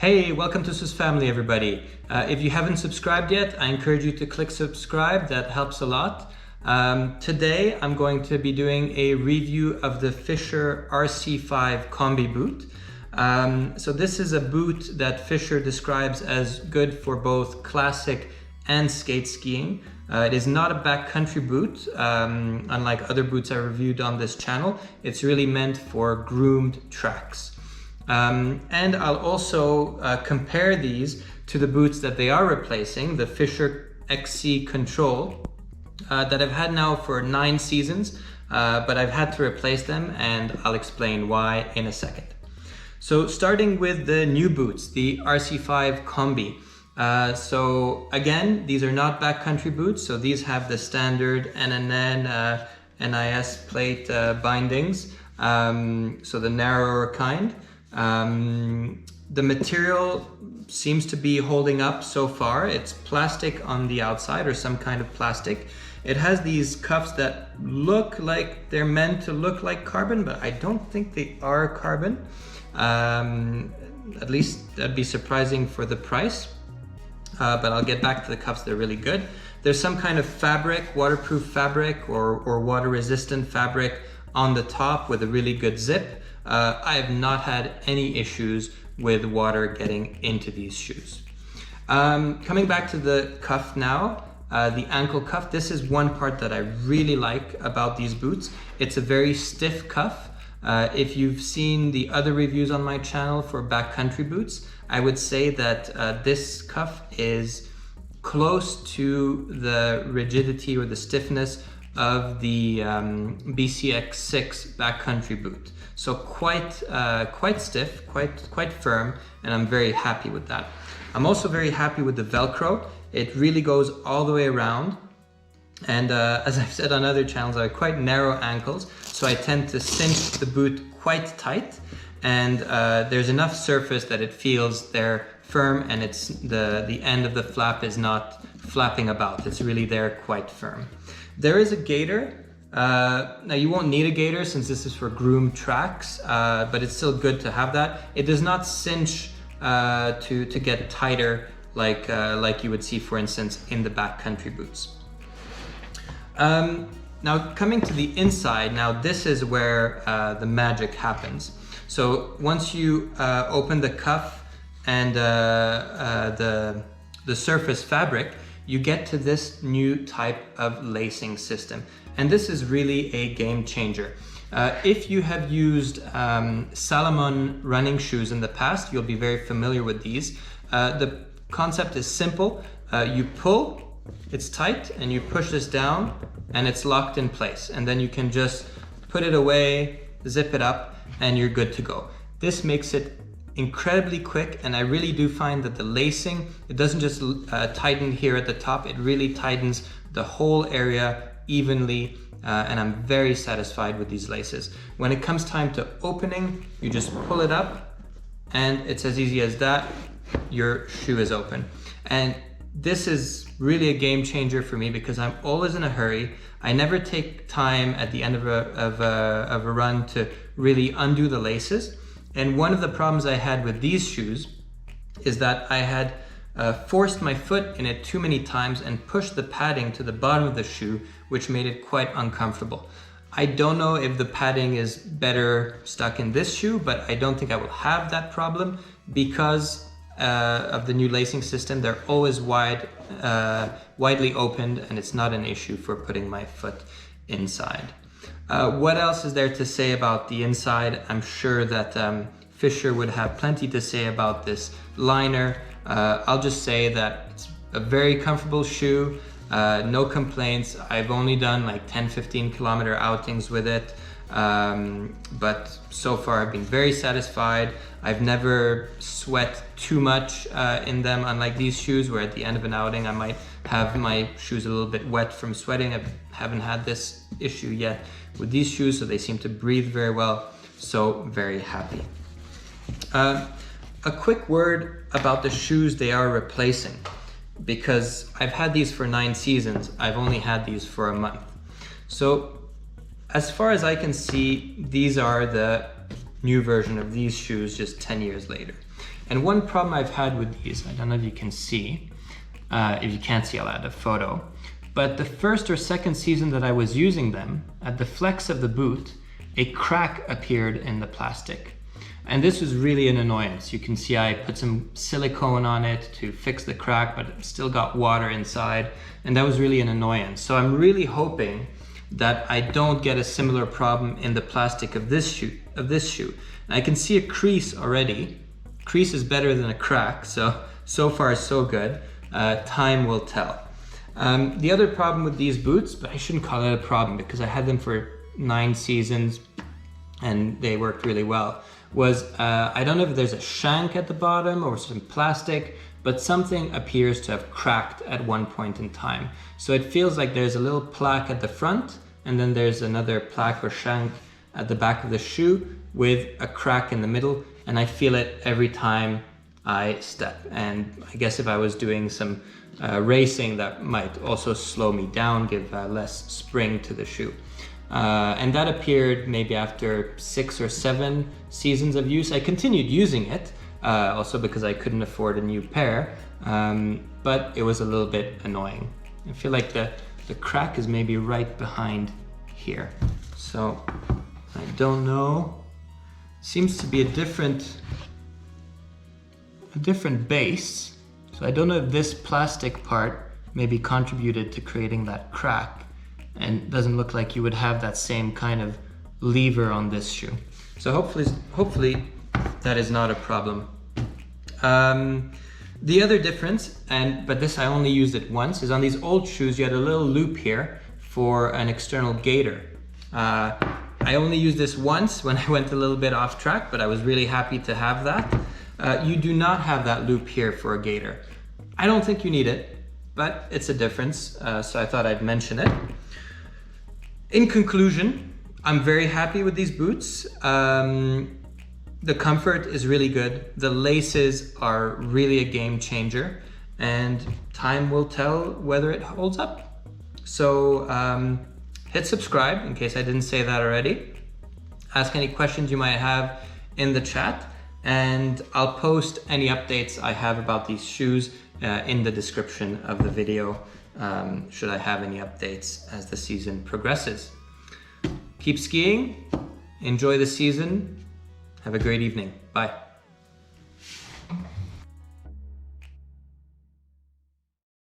Hey, welcome to Swiss Family, everybody. If you haven't subscribed yet, I encourage you to click subscribe. That helps a lot. Today, I'm going to be doing a review of the Fischer RC5 Combi boot. So this is a boot that Fischer describes as good for both classic and skate skiing. It is not a backcountry boot, unlike other boots I reviewed on this channel. It's really meant for groomed tracks. And I'll also compare these to the boots that they are replacing, the Fischer XC Control, that I've had now for 9 seasons, but I've had to replace them, and I'll explain why in a second. So starting with the new boots, the RC5 Combi. So again, these are not backcountry boots, so these have the standard NNN NIS plate bindings, so the narrower kind. The material seems to be holding up so far. It's plastic on the outside, or some kind of plastic. It has these cuffs that look like they're meant to look like carbon, but I don't think they are carbon. At least that'd be surprising for the price. But I'll get back to the cuffs, they're really good. There's some kind of fabric, waterproof fabric or water resistant fabric on the top with a really good zip. I have not had any issues with water getting into these shoes. Coming back to the cuff now, the ankle cuff, this is one part that I really like about these boots. It's a very stiff cuff. If you've seen the other reviews on my channel for backcountry boots, I would say that this cuff is close to the rigidity or the stiffness of the BCX6 backcountry boot. So quite stiff, quite firm, and I'm very happy with that. I'm also very happy with the Velcro. It really goes all the way around. And as I've said on other channels, I have quite narrow ankles, so I tend to cinch the boot quite tight. And there's enough surface that it feels there firm, and it's the end of the flap is not flapping about. It's really there quite firm. There is a gaiter. Now you won't need a gaiter since this is for groomed tracks, but it's still good to have that. It does not cinch to get tighter like you would see, for instance, in the backcountry boots. Now coming to the inside, now this is where the magic happens. So once you open the cuff and the surface fabric, you get to this new type of lacing system. And this is really a game changer. If you have used Salomon running shoes in the past, you'll be very familiar with these. The concept is simple. You pull, it's tight, and you push this down, and it's locked in place. And then you can just put it away, zip it up, and you're good to go. This makes it incredibly quick, and I really do find that the lacing, it doesn't just tighten here at the top, it really tightens the whole area evenly, and I'm very satisfied with these laces. When it comes time to opening, you just pull it up, and it's as easy as that. Your shoe is open. And this is really a game changer for me because I'm always in a hurry. I never take time at the end of a run to really undo the laces. And one of the problems I had with these shoes is that I had forced my foot in it too many times and pushed the padding to the bottom of the shoe, which made it quite uncomfortable. I don't know if the padding is better stuck in this shoe, but I don't think I will have that problem because of the new lacing system. They're always widely opened, and it's not an issue for putting my foot inside. What else is there to say about the inside? I'm sure that Fischer would have plenty to say about this liner. I'll just say that it's a very comfortable shoe, no complaints. I've only done like 10-15 kilometer outings with it, but so far I've been very satisfied. I've never sweat too much in them, unlike these shoes where at the end of an outing I might have my shoes a little bit wet from sweating. I haven't had this issue yet with these shoes, so they seem to breathe very well, so very happy. A quick word about the shoes they are replacing, because I've had these for 9 seasons, I've only had these for a month. So as far as I can see, these are the new version of these shoes just 10 years later. And one problem I've had with these, I don't know if you can see, if you can't see, I'll add a photo, but the first or second season that I was using them, at the flex of the boot, a crack appeared in the plastic. And this was really an annoyance. You can see I put some silicone on it to fix the crack, but it still got water inside, and that was really an annoyance. So I'm really hoping that I don't get a similar problem in the plastic of this shoe. And I can see a crease already. Crease is better than a crack, so far so good. Time will tell. The other problem with these boots, but I shouldn't call it a problem because I had them for 9 seasons and they worked really well, was I don't know if there's a shank at the bottom or some plastic, but something appears to have cracked at one point in time. So it feels like there's a little plaque at the front, and then there's another plaque or shank at the back of the shoe with a crack in the middle, and I feel it every time I step. And I guess if I was doing some racing, that might also slow me down, give less spring to the shoe. And that appeared maybe after 6 or 7 seasons of use. I continued using it, also because I couldn't afford a new pair, but it was a little bit annoying. I feel like the crack is maybe right behind here. So I don't know. Seems to be a different base. So I don't know if this plastic part maybe contributed to creating that crack, and doesn't look like you would have that same kind of lever on this shoe. So hopefully that is not a problem. The other difference, but this I only used it once, is on these old shoes you had a little loop here for an external gaiter. I only used this once when I went a little bit off track, but I was really happy to have that. You do not have that loop here for a gaiter. I don't think you need it, but it's a difference, so I thought I'd mention it. In conclusion, I'm very happy with these boots. The comfort is really good. The laces are really a game changer, and time will tell whether it holds up. So hit subscribe in case I didn't say that already. Ask any questions you might have in the chat, and I'll post any updates I have about these shoes in the description of the video, should I have any updates as the season progresses. Keep skiing, enjoy the season, have a great evening. Bye.